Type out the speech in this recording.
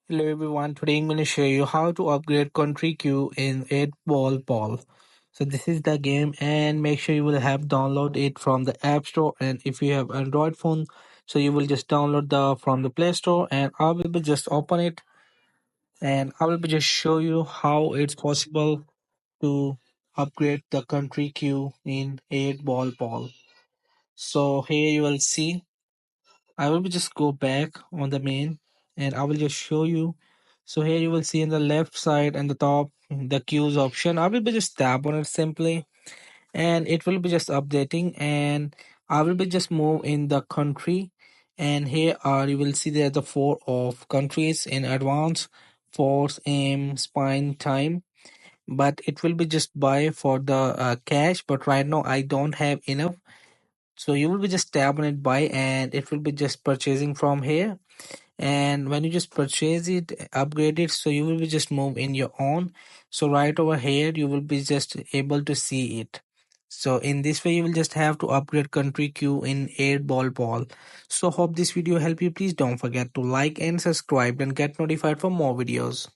Hello everyone, today I'm going to show you how to upgrade country queue in 8 ball ball. So this is the game and make sure you will have download it from the App Store, and if you have Android phone, so you will just download the from the Play Store, and I will be just open it and I will be just show you how it's possible to upgrade the country queue in 8 ball ball. So here you will see I will just go back on the main and I will just show you. So here you will see in the left side and the top the queues option. I will be just tap on it simply and it will be just updating, and I will be just move in the country, and here are you will see there the four of countries in advance, force, aim, spine, time, but it will be just buy for the cash, but right now I don't have enough, so you will be just tap on it buy and it will be just purchasing from here, and when you just purchase it upgrade it, so you will be just move in your own. So right over here you will be just able to see it. So in this way you will just have to upgrade country queue in 8 ball ball. So hope this video help you. Please don't forget to like and subscribe and get notified for more videos.